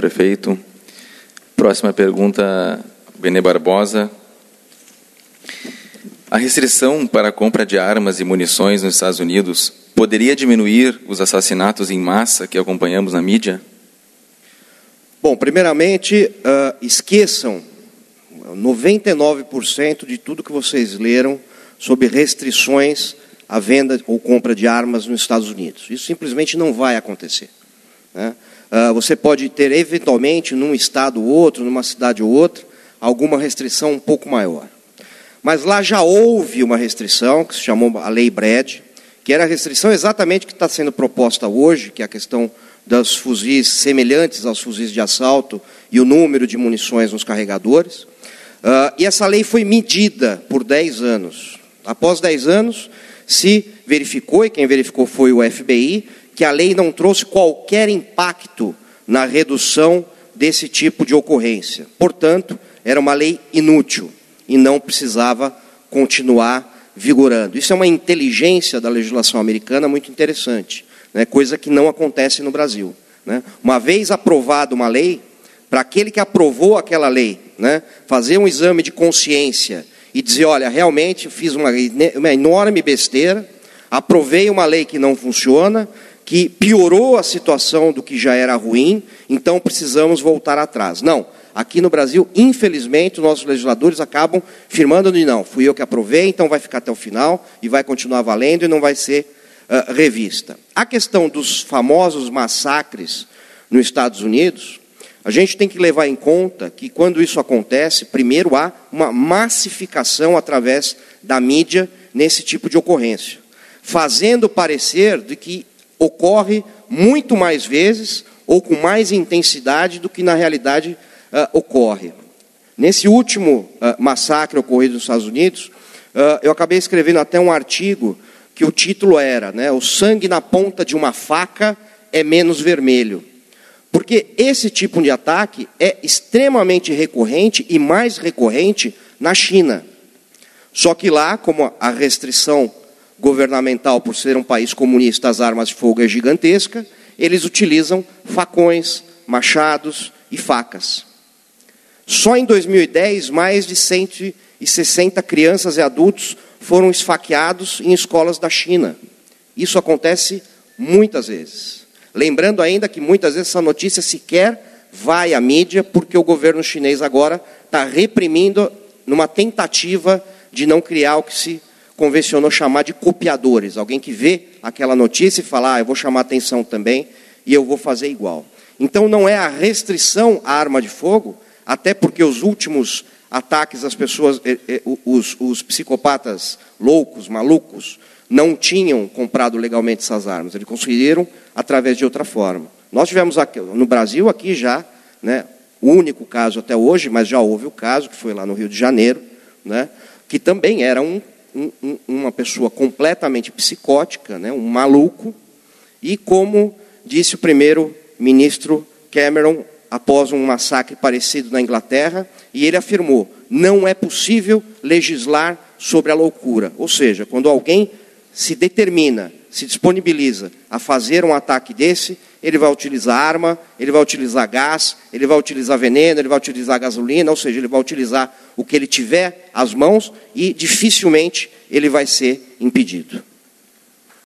prefeito. Próxima pergunta, Benê Barbosa. A restrição para a compra de armas e munições nos Estados Unidos poderia diminuir os assassinatos em massa que acompanhamos na mídia? Bom, primeiramente, esqueçam 99% de tudo que vocês leram sobre restrições à venda ou compra de armas nos Estados Unidos. Isso simplesmente não vai acontecer, né? Você pode ter, eventualmente, num estado ou outro, numa cidade ou outra, alguma restrição um pouco maior. Mas lá já houve uma restrição, que se chamou a Lei Brad, que era a restrição exatamente que está sendo proposta hoje, que é a questão dos fuzis semelhantes aos fuzis de assalto e o número de munições nos carregadores. E essa lei foi medida por 10 anos. Após 10 anos, se verificou, e quem verificou foi o FBI, que a lei não trouxe qualquer impacto na redução desse tipo de ocorrência. Portanto, era uma lei inútil e não precisava continuar vigorando. Isso é uma inteligência da legislação americana muito interessante, né? Coisa que não acontece no Brasil, né? Uma vez aprovada uma lei, para aquele que aprovou aquela lei, né, fazer um exame de consciência e dizer, olha, realmente fiz uma enorme besteira, aprovei uma lei que não funciona, que piorou a situação do que já era ruim, então precisamos voltar atrás. Não, aqui no Brasil, infelizmente, os nossos legisladores acabam firmando de não, fui eu que aprovei, então vai ficar até o final e vai continuar valendo e não vai ser revista. A questão dos famosos massacres nos Estados Unidos, a gente tem que levar em conta que quando isso acontece, primeiro há uma massificação através da mídia nesse tipo de ocorrência, fazendo parecer de que ocorre muito mais vezes ou com mais intensidade do que na realidade ocorre. Nesse último massacre ocorrido nos Estados Unidos, eu acabei escrevendo até um artigo que o título era, né, o sangue na ponta de uma faca é menos vermelho. Porque esse tipo de ataque é extremamente recorrente e mais recorrente na China. Só que lá, como a restrição governamental, por ser um país comunista, as armas de fogo é gigantesca, eles utilizam facões, machados e facas. Só em 2010, mais de 160 crianças e adultos foram esfaqueados em escolas da China. Isso acontece muitas vezes. Lembrando ainda que muitas vezes essa notícia sequer vai à mídia, porque o governo chinês agora está reprimindo numa tentativa de não criar o que se convencionou chamar de copiadores. Alguém que vê aquela notícia e fala, eu vou chamar atenção também e eu vou fazer igual. Então não é a restrição à arma de fogo, até porque os últimos ataques às pessoas, os psicopatas loucos, malucos, não tinham comprado legalmente essas armas, eles conseguiram através de outra forma. Nós tivemos aqui, no Brasil aqui já, né, o único caso até hoje, mas já houve o caso, que foi lá no Rio de Janeiro, né, que também era uma pessoa completamente psicótica, né, um maluco, e como disse o primeiro-ministro Cameron, após um massacre parecido na Inglaterra, e ele afirmou, não é possível legislar sobre a loucura. Ou seja, quando alguém se determina, se disponibiliza a fazer um ataque desse, ele vai utilizar arma, ele vai utilizar gás, ele vai utilizar veneno, ele vai utilizar gasolina, ou seja, ele vai utilizar o que ele tiver às mãos e dificilmente ele vai ser impedido.